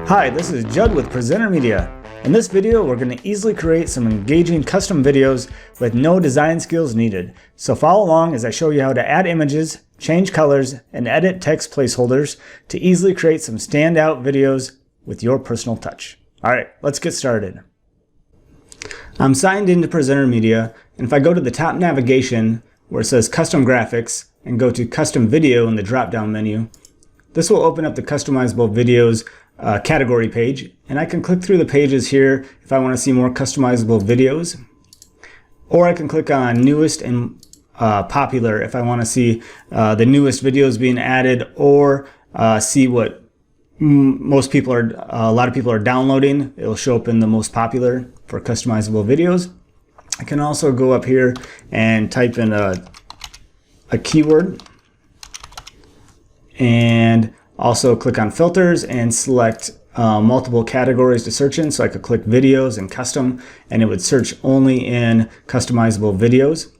Hi, this is Judd with Presenter Media. In this video, we're going to easily create some engaging custom videos with no design skills needed. So follow along as I show you how to add images, change colors, and edit text placeholders to easily create some standout videos with your personal touch. All right, let's get started. I'm signed into Presenter Media, and if I go to the top navigation where it says Custom Graphics and go to Custom Video in the drop-down menu, this will open up the Customizable Videos category page, and I can click through the pages here if I want to see more customizable videos, or I can click on Newest and Popular if I want to see the newest videos being added, or see what a lot of people are downloading. It'll show up in the most popular for customizable videos. I can also go up here and type in a keyword, and also click on filters and select multiple categories to search in. So I could click videos and custom, and it would search only in customizable videos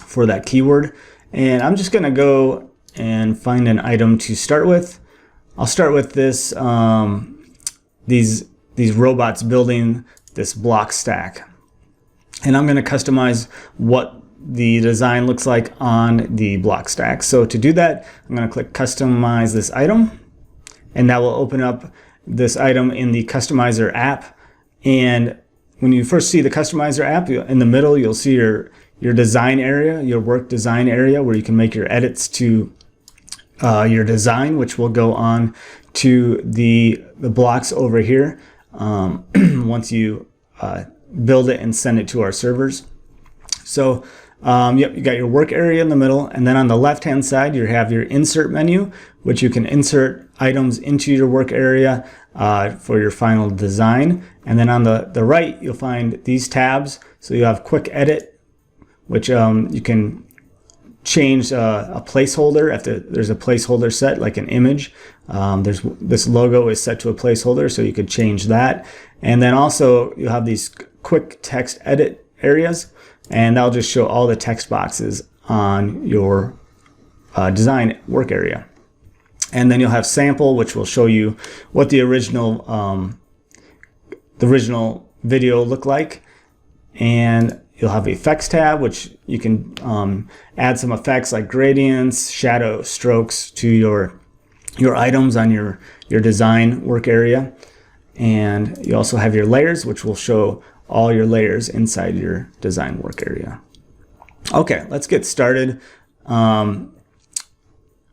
for that keyword. And I'm just gonna go and find an item to start with. I'll start with this, these robots building this block stack. And I'm gonna customize what the design looks like on the block stack. So to do that, I'm going to click Customize this item, and that will open up this item in the Customizer app. And when you first see the Customizer app, in the middle you'll see your design area, your work design area, where you can make your edits to your design, which will go on to the blocks over here once you build it and send it to our servers. So you got your work area in the middle, and then on the left hand side you have your insert menu, which you can insert items into your work area for your final design. And then on the right you'll find these tabs. So you have quick edit, which you can change a placeholder if there's a placeholder set, like an image. This logo is set to a placeholder, so you could change that. And then also you have these quick text edit areas, and that'll just show all the text boxes on your design work area. And then you'll have sample, which will show you what the original video looked like. And you'll have effects tab, which you can add some effects like gradients, shadow, strokes to your items on your design work area. And you also have your layers, which will show all your layers inside your design work area. Okay, let's get started. Over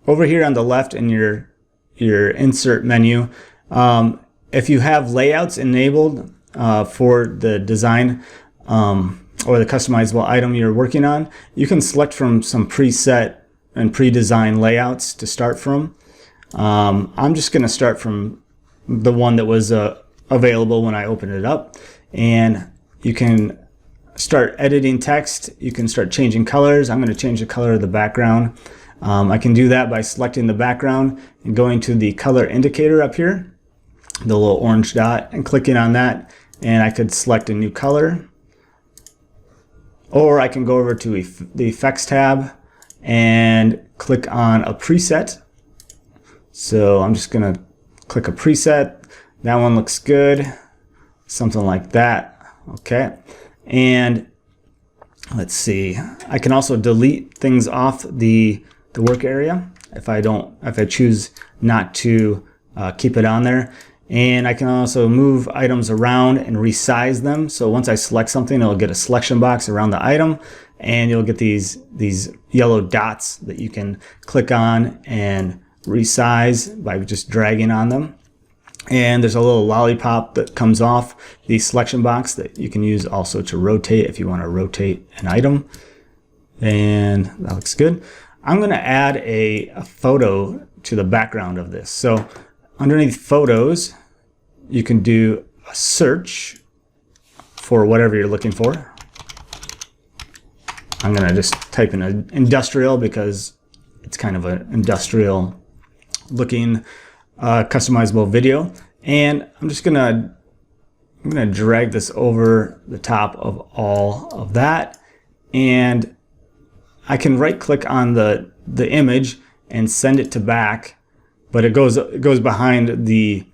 here on the left in your insert menu, if you have layouts enabled for the design or the customizable item you're working on, you can select from some preset and pre-designed layouts to start from. I'm just going to start from the one that was available when I opened it up. And you can start editing text. You can start changing colors. I'm going to change the color of the background. I can do that by selecting the background and going to the color indicator up here, the little orange dot, and clicking on that. And I could select a new color. Or I can go over to the effects tab and click on a preset. So I'm just going to click a preset. That one looks good. Something like that. Okay. And let's see. I can also delete things off the work area if I choose not to keep it on there. And I can also move items around and resize them. So once I select something, it'll get a selection box around the item, and you'll get these yellow dots that you can click on and resize by just dragging on them. And there's a little lollipop that comes off the selection box that you can use also to rotate if you want to rotate an item. And that looks good. I'm going to add a photo to the background of this. So underneath photos, you can do a search for whatever you're looking for. I'm going to just type in industrial because it's kind of an industrial looking customizable video, and I'm gonna drag this over the top of all of that, and I can right click on the image and send it to back, but it goes behind the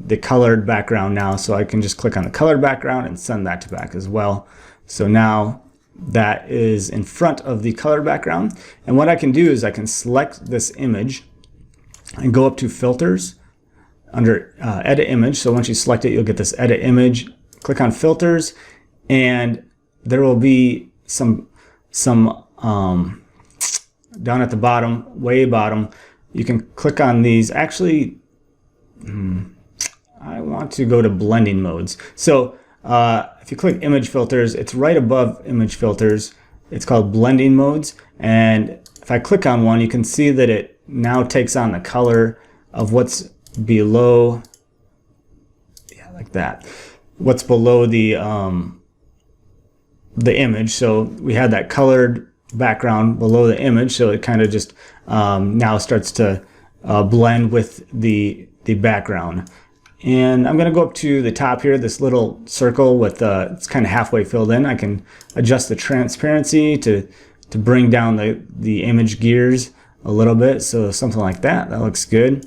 the colored background now, so I can just click on the colored background and send that to back as well. So now that is in front of the colored background. And what I can do is I can select this image and go up to filters under edit image. So once you select it, you'll get this edit image. Click on filters, and there will be some down at the bottom, way bottom, you can click on these. Actually, I want to go to blending modes. So if you click image filters, it's right above image filters. It's called blending modes. And if I click on one, you can see that it now takes on the color of what's below, yeah, like that. What's below the image. So we had that colored background below the image, so it kind of just now starts to blend with the background. And I'm going to go up to the top here, this little circle with it's kind of halfway filled in. I can adjust the transparency to bring down the image gears a little bit, so something like that. That looks good.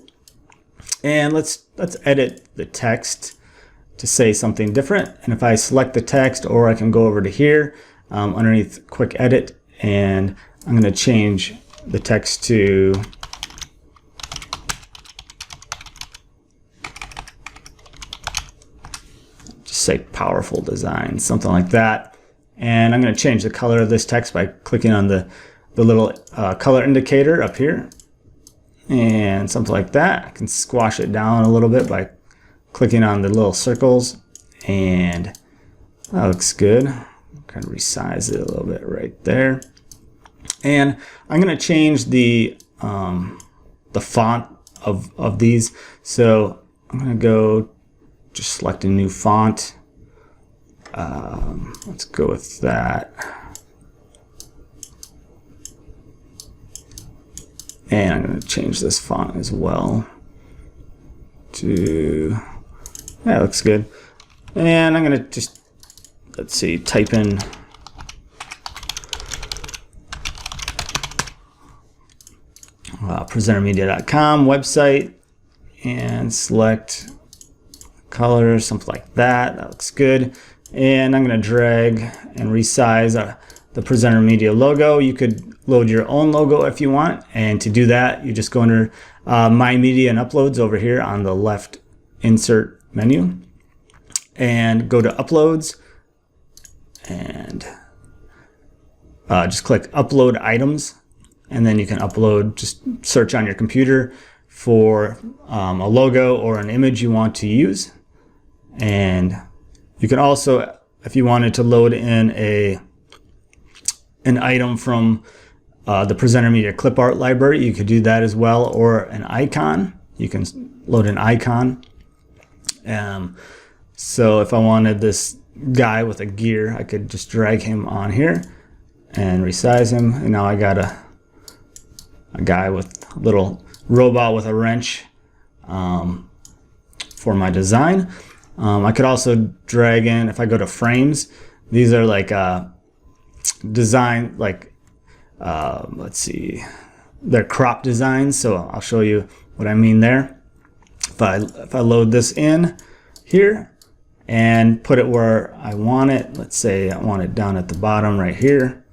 And let's edit the text to say something different. And if I select the text, or I can go over to here underneath quick edit, and I'm going to change the text to just say powerful design, something like that. And I'm going to change the color of this text by clicking on the little color indicator up here, and something like that. I can squash it down a little bit by clicking on the little circles, and that looks good. Kind of resize it a little bit right there. And I'm going to change the font of these. So I'm going to go just select a new font. Let's go with that. And I'm going to change this font as well to, yeah, looks good. And I'm going to just, let's see, type in presentermedia.com website and select color, something like that. That looks good. And I'm going to drag and resize the Presenter Media logo. You could load your own logo if you want. And to do that, you just go under My Media and Uploads over here on the left insert menu, and go to Uploads, and just click Upload Items, and then you can upload, just search on your computer for a logo or an image you want to use. And you can also, if you wanted to load in an item from the Presenter Media clip art library, you could do that as well, or an icon. You can load an icon. So if I wanted this guy with a gear, I could just drag him on here and resize him, and now I got a guy with a little robot with a wrench for my design. I could also drag in, if I go to frames, these are like design, like let's see, they're crop designs, so I'll show you what I mean there. If I load this in here and put it where I want it, let's say I want it down at the bottom right here.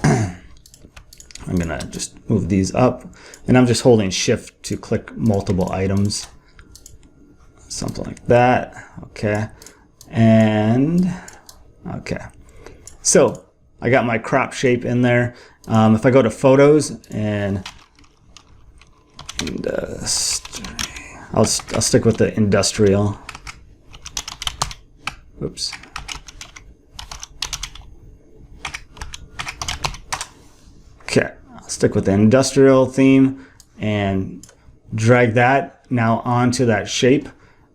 I'm gonna just move these up, and I'm just holding shift to click multiple items, something like that. Okay, and okay, so I got my crop shape in there. If I go to photos and I'll stick with the industrial. Oops. Okay, I'll stick with the industrial theme and drag that now onto that shape,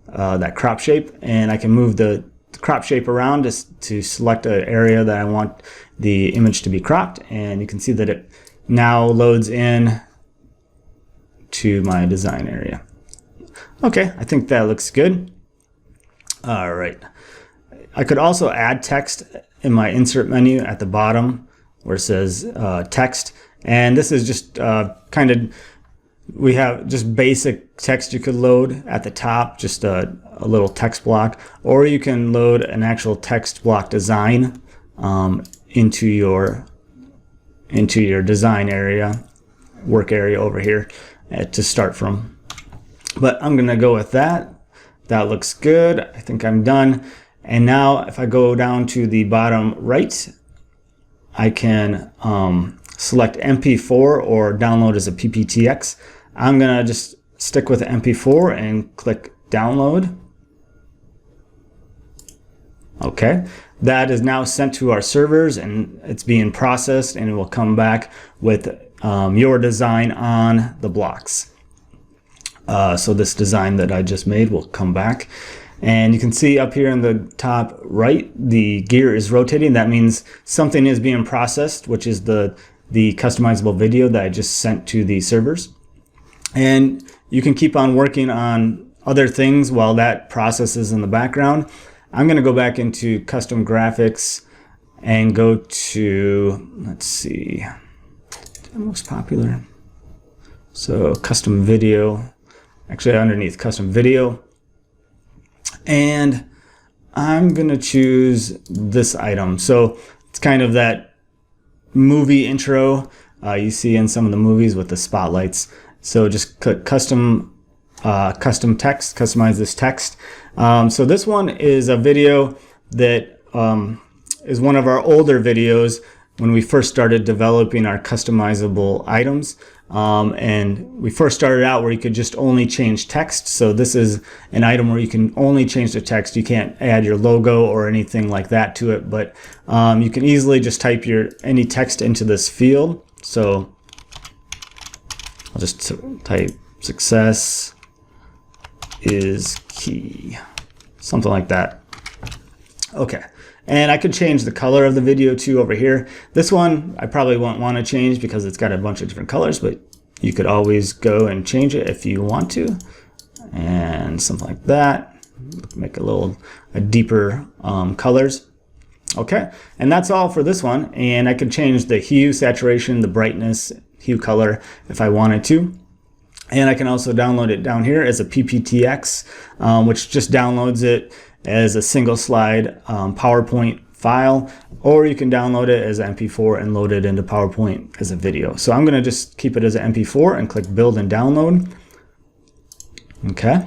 that crop shape, and I can move the crop shape around to select an area that I want the image to be cropped, and you can see that it now loads in to my design area. Okay, I think that looks good. All right. I could also add text in my insert menu at the bottom where it says text, and this is just kind of we have just basic text you could load at the top, just a little text block, or you can load an actual text block design into your design area, work area over here to start from. But I'm gonna go with that. That looks good. I think I'm done. And now if I go down to the bottom right, I can select MP4 or download as a PPTX. I'm gonna just stick with MP4 and click download. Okay, that is now sent to our servers and it's being processed, and it will come back with your design on the blocks. So this design that I just made will come back, and you can see up here in the top right, the gear is rotating. That means something is being processed, which is the customizable video that I just sent to the servers. And you can keep on working on other things while that processes in the background. I'm going to go back into custom graphics and go to, let's see, the most popular. So custom video, actually underneath custom video. And I'm going to choose this item. So it's kind of that movie intro you see in some of the movies with the spotlights. So just click custom text, customize this text. So this one is a video that is one of our older videos when we first started developing our customizable items. And we first started out where you could just only change text. So this is an item where you can only change the text. You can't add your logo or anything like that to it, but you can easily just type any text into this field. So I'll just type success is key, something like that. Okay, and I could change the color of the video too over here. This one I probably won't want to change because it's got a bunch of different colors, but you could always go and change it if you want to, and something like that. Make a deeper colors. Okay, and that's all for this one. And I could change the hue, saturation, the brightness, hue, color if I wanted to. And I can also download it down here as a PPTX, which just downloads it as a single slide PowerPoint file, or you can download it as an MP4 and load it into PowerPoint as a video. So I'm going to just keep it as an MP4 and click build and download. Okay,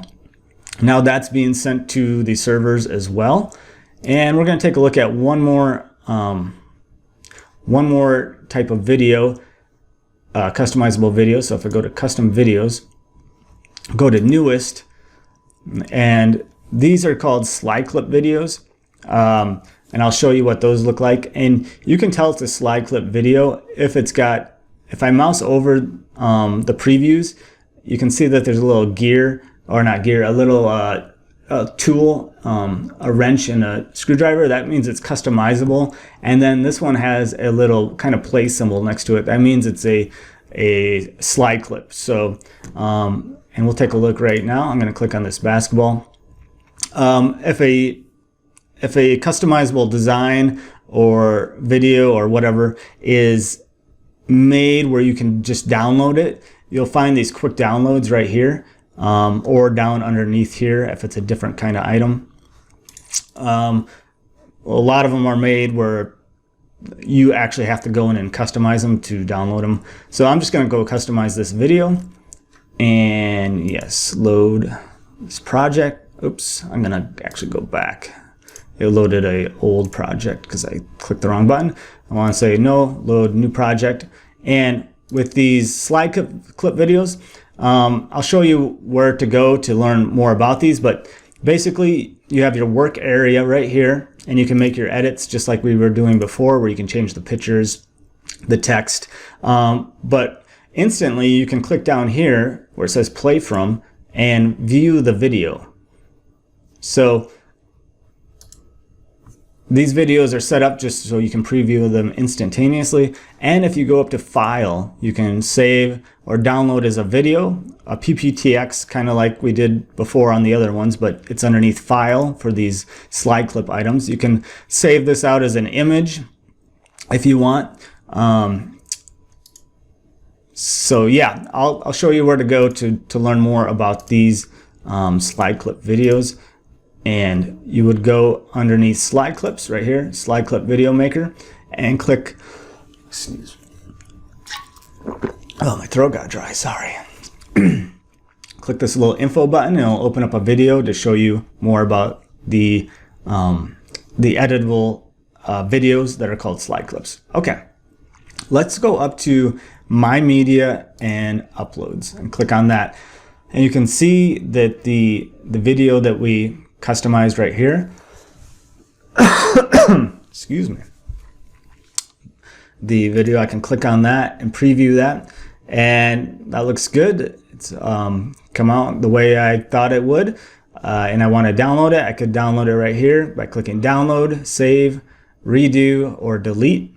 now that's being sent to the servers as well. And we're going to take a look at one more type of video. Customizable video. So if I go to custom videos, go to newest, and these are called slide clip videos, and I'll show you what those look like. And you can tell it's a slide clip video if I mouse over the previews, you can see that there's a little gear, or not gear, a little a tool, a wrench and a screwdriver. That means it's customizable. And then this one has a little kind of play symbol next to it. That means it's a slide clip. So, and we'll take a look right now. I'm going to click on this basketball. If a customizable design or video or whatever is made where you can just download it, you'll find these quick downloads right here. Or down underneath here if it's a different kind of item. A lot of them are made where you actually have to go in and customize them to download them. So I'm just going to go customize this video, and yes, load this project. Oops, I'm going to actually go back. It loaded a old project because I clicked the wrong button. I want to say no, load new project. And with these slide clip videos, I'll show you where to go to learn more about these, but basically you have your work area right here, and you can make your edits just like we were doing before, where you can change the pictures, the text, but instantly you can click down here where it says play from and view the video. So these videos are set up just so you can preview them instantaneously. And if you go up to File, you can save or download as a video, a PPTX, kind of like we did before on the other ones, but it's underneath File for these slide clip items. You can save this out as an image if you want. So yeah, I'll show you where to go to learn more about these slide clip videos. And you would go underneath slide clips right here, slide clip video maker, and click, excuse me. Oh, my throat got dry, sorry. Click this little info button and it'll open up a video to show you more about the editable videos that are called slide clips. Okay, let's go up to My Media and Uploads and click on that. And you can see that the video that we customized right here, excuse me, the video, I can click on that and preview that, and that looks good. It's come out the way I thought it would, and I want to download it. I could download it right here by clicking download, save, redo, or delete,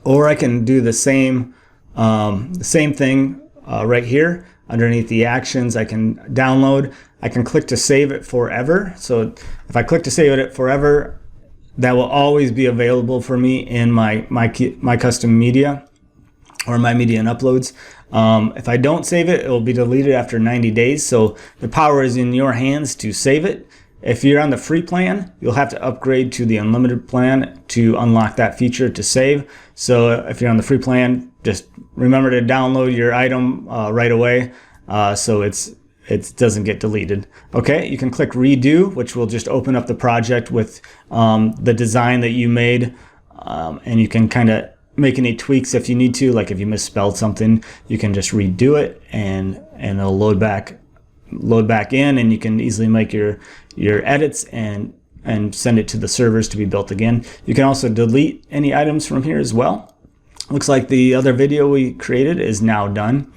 or I can do the same thing right here underneath the actions. I can download. I can click to save it forever. So if I click to save it forever, that will always be available for me in my custom media or My Media and Uploads. If I don't save it, it will be deleted after 90 days. So the power is in your hands to save it. If you're on the free plan, you'll have to upgrade to the unlimited plan to unlock that feature to save. So if you're on the free plan, just remember to download your item right away so it doesn't get deleted. Okay, you can click redo, which will just open up the project with the design that you made, and you can kind of make any tweaks if you need to. Like if you misspelled something, you can just redo it, and it'll load back in, and you can easily make your edits and send it to the servers to be built again. You can also delete any items from here as well. Looks like the other video we created is now done,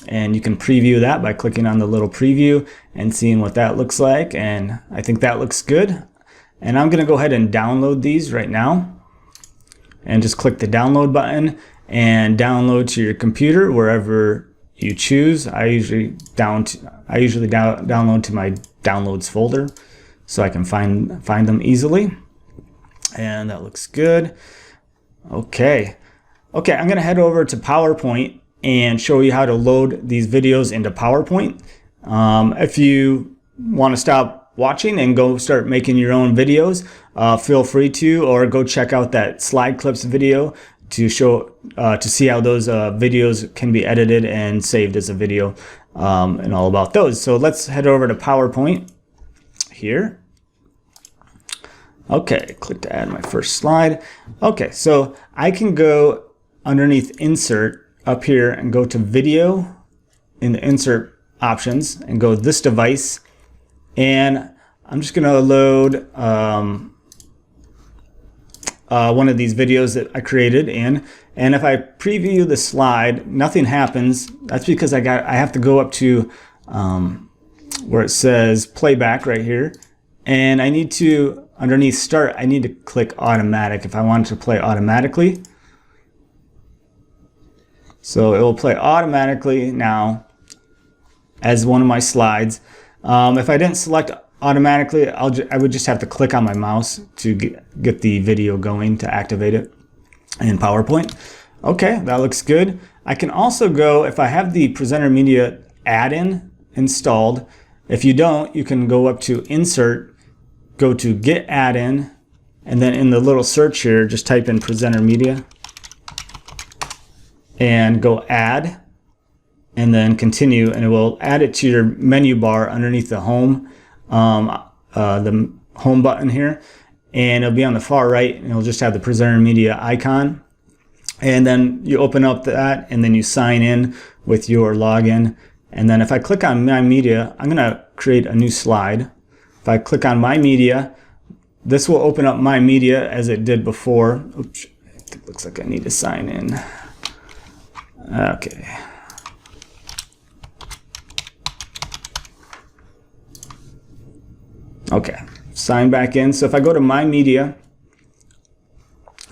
and you can preview that by clicking on the little preview and seeing what that looks like, and I think that looks good. And I'm gonna go ahead and download these right now, and just click the download button and download to your computer wherever you choose. I usually download to my downloads folder so I can find them easily, and that looks good. Okay, I'm gonna head over to PowerPoint and show you how to load these videos into PowerPoint. If you want to stop watching and go start making your own videos, feel free to, or go check out that slide clips video to see how those videos can be edited and saved as a video, and all about those. So let's head over to PowerPoint here. Okay, click to add my first slide. Okay, so I can go underneath insert up here and go to video in the insert options and go this device, and I'm just gonna load one of these videos that I created in, and if I preview the slide, nothing happens. That's because I have to go up to where it says playback right here, and I need to, underneath start, I need to click automatic if I want it to play automatically. So it will play automatically now as one of my slides. If I didn't select automatically, I would just have to click on my mouse to get the video going to activate it in PowerPoint. Okay, that looks good. I can also go, if I have the Presenter Media add-in installed, if you don't, you can go up to Insert, go to Get Add-in, and then in the little search here, just type in Presenter Media and go Add, and then Continue, and it will add it to your menu bar underneath the Home, the Home button here, and it'll be on the far right, and it'll just have the Presenter Media icon. And then you open up that, and then you sign in with your login. And then if I click on My Media, I'm gonna create a new slide. If I click on My Media, this will open up My Media as it did before. Oops, it looks like I need to sign in. Okay. Okay, sign back in. So if I go to My Media,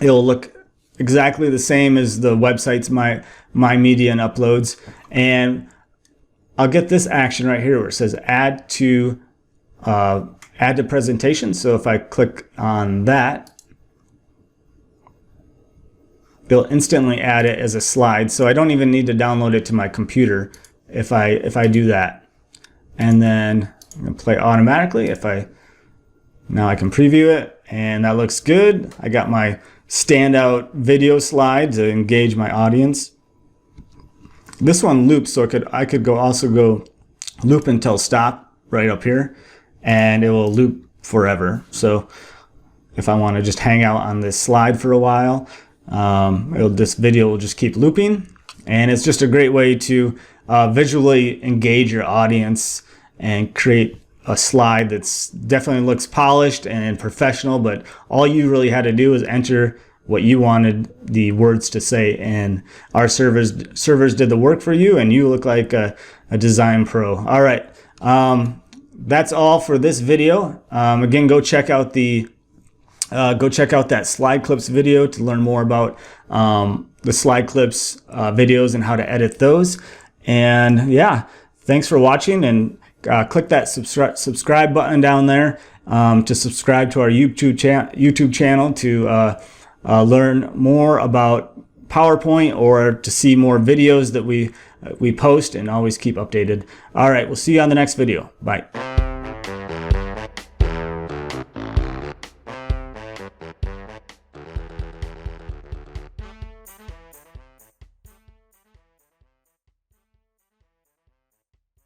it'll look exactly the same as the website's My Media and Uploads. And I'll get this action right here where it says add to presentation. So if I click on that, it'll instantly add it as a slide. So I don't even need to download it to my computer if I do that. And then I'm gonna play automatically. Now I can preview it, and that looks good. I got my standout video slide to engage my audience. This one loops, so I could also go loop until stop right up here, and it will loop forever. So if I want to just hang out on this slide for a while, this video will just keep looping. And it's just a great way to visually engage your audience and create a slide that's definitely looks polished and professional, but all you really had to do is enter what you wanted the words to say, and our servers did the work for you, and you look like a design pro. All right, that's all for this video. Again, go check out that slide clips video to learn more about the slide clips videos and how to edit those. And yeah, thanks for watching, and click that subscribe button down there to subscribe to our YouTube channel to learn more about PowerPoint, or to see more videos that we post, and always keep updated. All right, we'll see you on the next video. Bye.